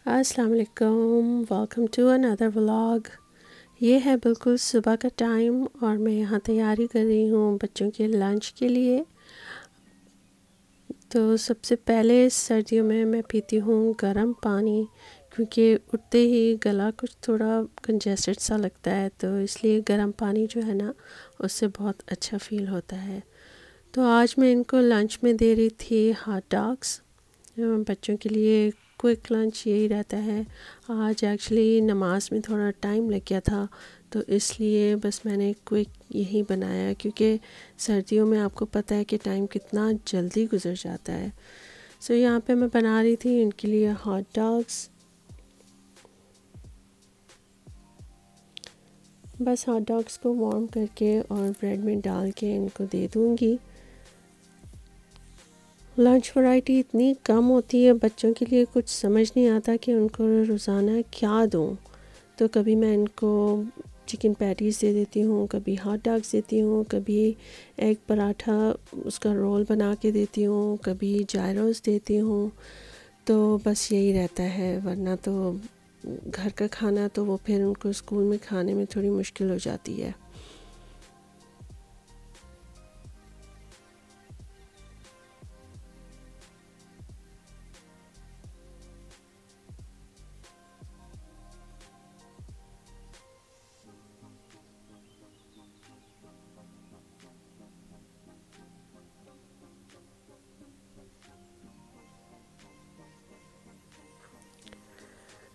अस्सलाम वालेकुम, welcome to another vlog. ये है बिल्कुल सुबह का टाइम और मैं यहाँ तैयारी कर रही हूँ बच्चों के लंच के लिए। तो सबसे पहले सर्दियों में मैं पीती हूँ गर्म पानी, क्योंकि उठते ही गला कुछ थोड़ा कंजेस्टेड सा लगता है, तो इसलिए गर्म पानी जो है ना उससे बहुत अच्छा फ़ील होता है। तो आज मैं इनको लंच में दे रही थी हॉट डॉग्स। बच्चों के लिए क्विक लंच यही रहता है। आज एक्चुअली नमाज में थोड़ा टाइम लग गया था, तो इसलिए बस मैंने क्विक यही बनाया, क्योंकि सर्दियों में आपको पता है कि टाइम कितना जल्दी गुजर जाता है। सो यहाँ पे मैं बना रही थी इनके लिए हॉट डॉग्स। बस हॉट डॉग्स को वार्म करके और ब्रेड में डाल के इनको दे दूँगी। लंच वैरायटी इतनी कम होती है बच्चों के लिए, कुछ समझ नहीं आता कि उनको रोज़ाना क्या दूँ। तो कभी मैं इनको चिकन पैटीज़ दे देती हूँ, कभी हॉट डॉग्स देती हूँ, कभी एग पराठा उसका रोल बना के देती हूँ, कभी जायरोस देती हूँ। तो बस यही रहता है, वरना तो घर का खाना तो वो फिर उनको स्कूल में खाने में थोड़ी मुश्किल हो जाती है।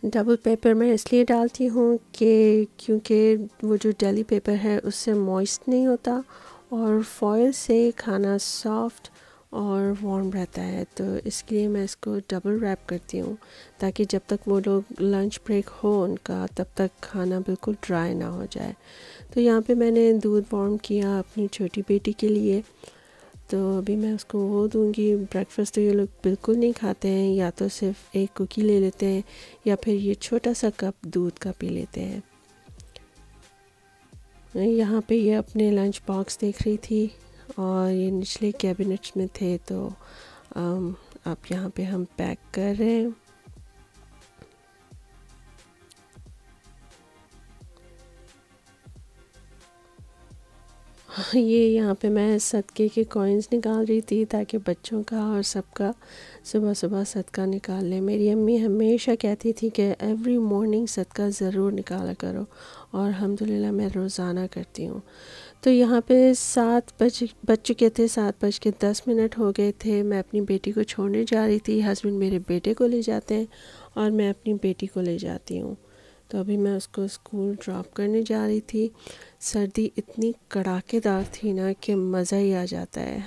डबल पेपर मैं इसलिए डालती हूँ कि क्योंकि वो जो डेली पेपर है उससे मॉइस्ट नहीं होता और फॉयल से खाना सॉफ्ट और वार्म रहता है, तो इसके लिए मैं इसको डबल रैप करती हूँ, ताकि जब तक वो लोग लंच ब्रेक हो उनका तब तक खाना बिल्कुल ड्राई ना हो जाए। तो यहाँ पे मैंने दूध वार्म किया अपनी छोटी बेटी के लिए, तो अभी मैं उसको वो दूंगी। ब्रेकफास्ट तो ये लोग बिल्कुल नहीं खाते हैं, या तो सिर्फ एक कुकी ले लेते हैं या फिर ये छोटा सा कप दूध का पी लेते हैं। यहाँ पे ये अपने लंच बॉक्स देख रही थी और ये निचले कैबिनेट्स में थे, तो अब यहाँ पे हम पैक कर रहे हैं। ये यहाँ पे मैं सदक़े के कॉइन्स निकाल रही थी, ताकि बच्चों का और सबका सुबह सुबह सदका निकाल लें। मेरी अम्मी हमेशा कहती थी कि एवरी मॉर्निंग सदका ज़रूर निकाला करो, और अल्हम्दुलिल्लाह मैं रोज़ाना करती हूँ। तो यहाँ पे 7 बज चुके थे, 7:10 हो गए थे। मैं अपनी बेटी को छोड़ने जा रही थी। हस्बैंड मेरे बेटे को ले जाते हैं और मैं अपनी बेटी को ले जाती हूँ। तो अभी मैं उसको स्कूल ड्रॉप करने जा रही थी। सर्दी इतनी कड़ाकेदार थी ना कि मज़ा ही आ जाता है।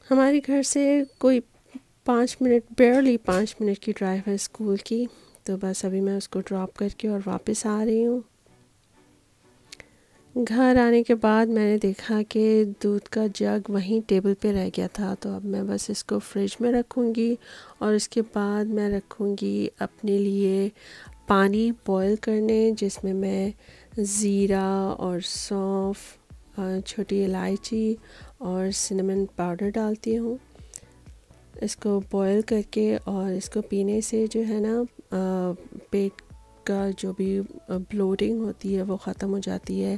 हमारे घर से कोई 5 मिनट, बेयरली 5 मिनट की ड्राइव है स्कूल की। तो बस अभी मैं उसको ड्रॉप करके और वापस आ रही हूँ। घर आने के बाद मैंने देखा कि दूध का जग वहीं टेबल पे रह गया था, तो अब मैं बस इसको फ्रिज में रखूँगी और इसके बाद मैं रखूँगी अपने लिए पानी बॉईल करने, जिसमें मैं ज़ीरा और सौंफ, छोटी इलायची और सिनेमन पाउडर डालती हूँ। इसको बॉईल करके और इसको पीने से जो है ना पेट का जो भी ब्लोटिंग होती है वो ख़त्म हो जाती है,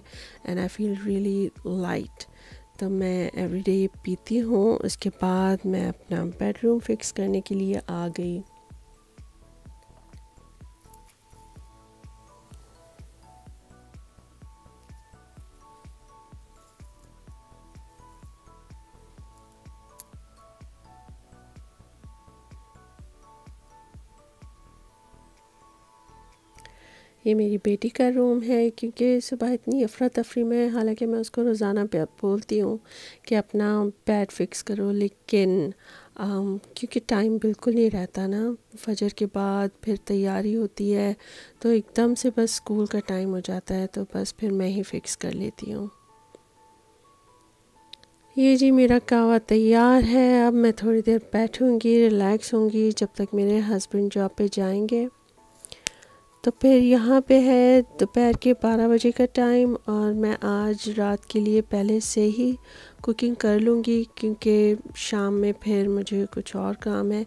and I feel really light. तो मैं एवरीडे पीती हूँ। उसके बाद मैं अपना बेडरूम फिक्स करने के लिए आ गई। ये मेरी बेटी का रूम है, क्योंकि सुबह इतनी अफरा तफरी में, हालांकि मैं उसको रोज़ाना बोलती हूँ कि अपना बेड फिक्स करो, लेकिन क्योंकि टाइम बिल्कुल नहीं रहता ना, फजर के बाद फिर तैयारी होती है, तो एकदम से बस स्कूल का टाइम हो जाता है, तो बस फिर मैं ही फ़िक्स कर लेती हूँ। ये जी मेरा कहवा तैयार है। अब मैं थोड़ी देर बैठूँगी, रिलैक्स होंगी जब तक मेरे हस्बैंड जॉब पे जाएंगे। तो फिर यहाँ पे है दोपहर के 12 बजे का टाइम, और मैं आज रात के लिए पहले से ही कुकिंग कर लूँगी क्योंकि शाम में फिर मुझे कुछ और काम है।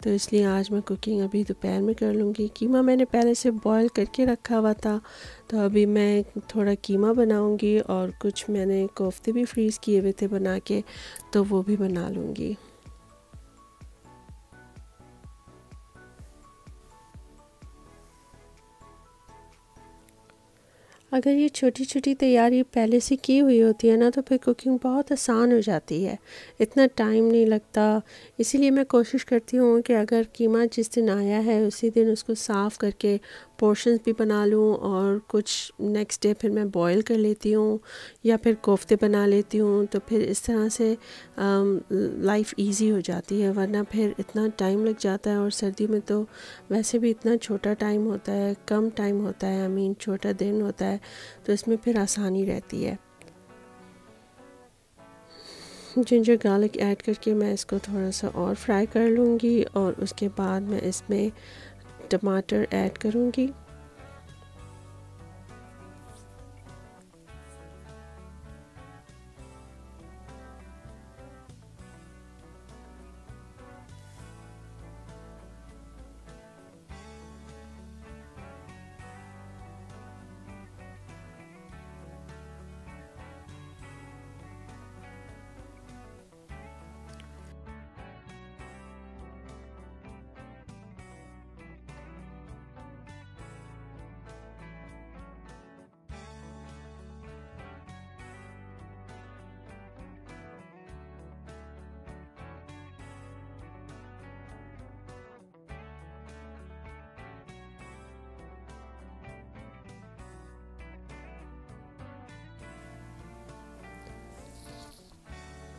तो इसलिए आज मैं कुकिंग अभी दोपहर में कर लूँगी। कीमा मैंने पहले से बॉईल करके रखा हुआ था, तो अभी मैं थोड़ा कीमा बनाऊँगी, और कुछ मैंने कोफ्ते भी फ्रीज़ किए हुए थे बना के, तो वो भी बना लूँगी। अगर ये छोटी छोटी तैयारी पहले से की हुई होती है ना, तो फिर कुकिंग बहुत आसान हो जाती है, इतना टाइम नहीं लगता। इसीलिए मैं कोशिश करती हूँ कि अगर कीमा जिस दिन आया है उसी दिन उसको साफ़ करके पोर्शंस भी बना लूँ, और कुछ नेक्स्ट डे फिर मैं बॉईल कर लेती हूँ या फिर कोफ्ते बना लेती हूँ। तो फिर इस तरह से लाइफ इजी हो जाती है, वरना फिर इतना टाइम लग जाता है। और सर्दियों में तो वैसे भी इतना छोटा टाइम होता है, कम टाइम होता है, छोटा दिन होता है, तो इसमें फिर आसानी रहती है। जिंजर गार्लिक ऐड करके मैं इसको थोड़ा सा और फ्राई कर लूँगी, और उसके बाद मैं इसमें टमाटर ऐड करूँगी।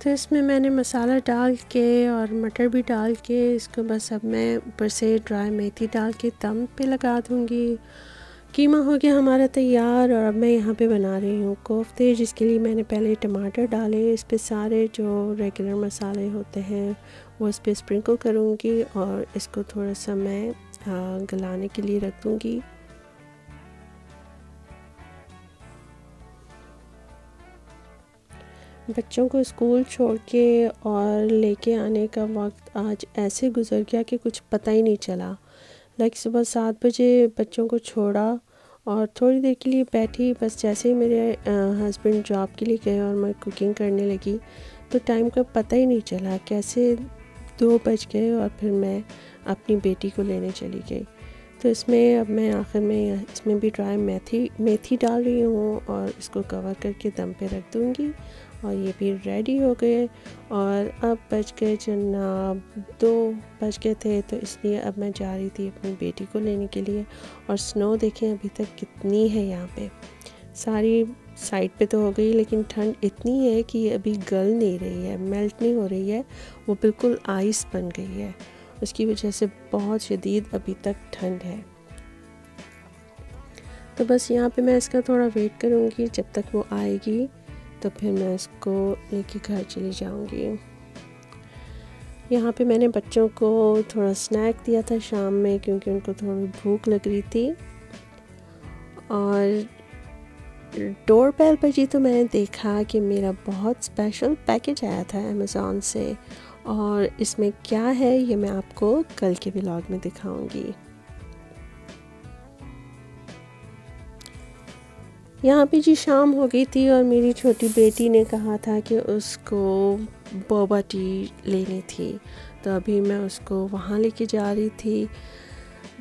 तो इसमें मैंने मसाला डाल के और मटर भी डाल के इसको बस अब मैं ऊपर से ड्राई मेथी डाल के दम पे लगा दूँगी। कीमा हो गया हमारा तैयार, और अब मैं यहाँ पे बना रही हूँ कोफ्ते, जिसके लिए मैंने पहले टमाटर डाले, इस पे सारे जो रेगुलर मसाले होते हैं वो इस पर स्प्रिंकल करूँगी, और इसको थोड़ा सा मैं गलाने के लिए रख दूँगी। बच्चों को स्कूल छोड़ के और लेके आने का वक्त आज ऐसे गुज़र गया कि कुछ पता ही नहीं चला। सुबह 7 बजे बच्चों को छोड़ा और थोड़ी देर के लिए बैठी, बस जैसे ही मेरे हस्बैंड जॉब के लिए गए और मैं कुकिंग करने लगी, तो टाइम का पता ही नहीं चला, कैसे 2 बज गए और फिर मैं अपनी बेटी को लेने चली गई। तो इसमें अब मैं आखिर में इसमें भी ड्राई मेथी डाल रही हूँ, और इसको कवर करके दम पे रख दूँगी, और ये भी रेडी हो गए। और अब बज गए जनाब 2 बज गए थे, तो इसलिए अब मैं जा रही थी अपनी बेटी को लेने के लिए। और स्नो देखें अभी तक कितनी है यहाँ पे, सारी साइड पे तो हो गई, लेकिन ठंड इतनी है कि ये अभी गल नहीं रही है, मेल्ट नहीं हो रही है, वो बिल्कुल आइस बन गई है। उसकी वजह से बहुत शदीद अभी तक ठंड है। तो बस यहाँ पे मैं इसका थोड़ा वेट करूँगी, जब तक वो आएगी तो फिर मैं इसको लेके घर चली जाऊँगी। यहाँ पे मैंने बच्चों को थोड़ा स्नैक दिया था शाम में, क्योंकि उनको थोड़ी भूख लग रही थी। और डोर बेल बजी तो मैंने देखा कि मेरा बहुत स्पेशल पैकेज आया था अमेज़ॉन से, और इसमें क्या है ये मैं आपको कल के व्लॉग में दिखाऊंगी। यहाँ पे जी शाम हो गई थी, और मेरी छोटी बेटी ने कहा था कि उसको बोबा टी लेनी थी, तो अभी मैं उसको वहाँ लेके जा रही थी।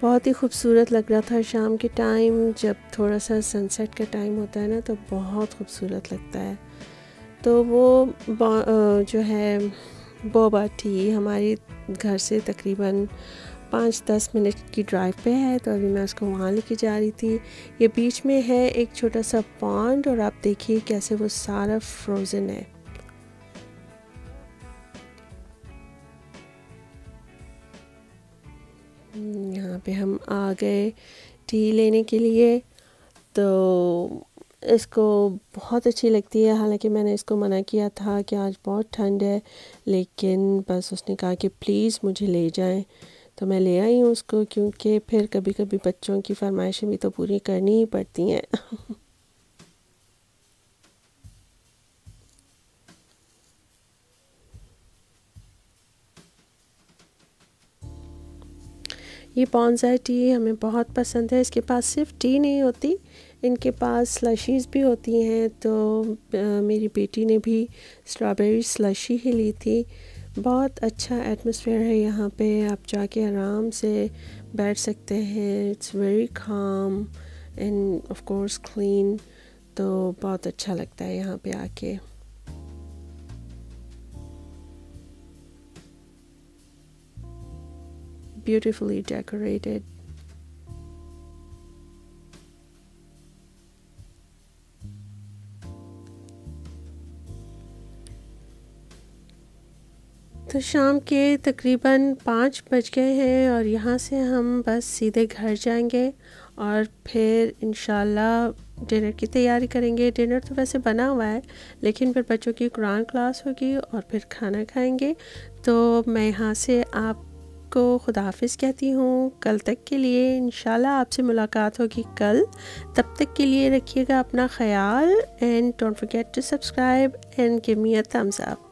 बहुत ही खूबसूरत लग रहा था शाम के टाइम, जब थोड़ा सा सनसेट का टाइम होता है ना, तो बहुत खूबसूरत लगता है। तो वो जो है बोबा टी हमारे घर से तकरीबन 5-10 मिनट की ड्राइव पे है, तो अभी मैं उसको वहाँ लेके जा रही थी। ये बीच में है एक छोटा सा पॉन्ड, और आप देखिए कैसे वो सारा फ्रोज़न है। यहाँ पे हम आ गए टी लेने के लिए, तो इसको बहुत अच्छी लगती है। हालांकि मैंने इसको मना किया था कि आज बहुत ठंड है, लेकिन बस उसने कहा कि प्लीज़ मुझे ले जाएं। तो मैं ले आई हूँ उसको, क्योंकि फिर कभी कभी बच्चों की फरमाइशें भी तो पूरी करनी ही पड़ती हैं। ये बॉन्साई टी हमें बहुत पसंद है। इसके पास सिर्फ टी नहीं होती, इनके पास स्लशीज़ भी होती हैं। तो मेरी बेटी ने भी स्ट्रॉबेरी स्लशी ही ली थी। बहुत अच्छा एटमॉस्फेयर है यहाँ पे, आप जाके आराम से बैठ सकते हैं। It's very calm end of course clean, तो बहुत अच्छा लगता है यहाँ पे आके। Beautifully decorated. तो शाम के तकरीबन 5 बज गए हैं और यहाँ से हम बस सीधे घर जाएंगे और फिर इंशाल्लाह डिनर की तैयारी करेंगे। डिनर तो वैसे बना हुआ है, लेकिन फिर बच्चों की कुरान क्लास होगी और फिर खाना खाएंगे। तो मैं यहाँ से आपको खुदा हाफिज़ कहती हूँ। कल तक के लिए इंशाल्लाह आपसे मुलाकात होगी कल। तब तक के लिए रखिएगा अपना ख्याल and don't forget to subscribe and give me a thumbs up.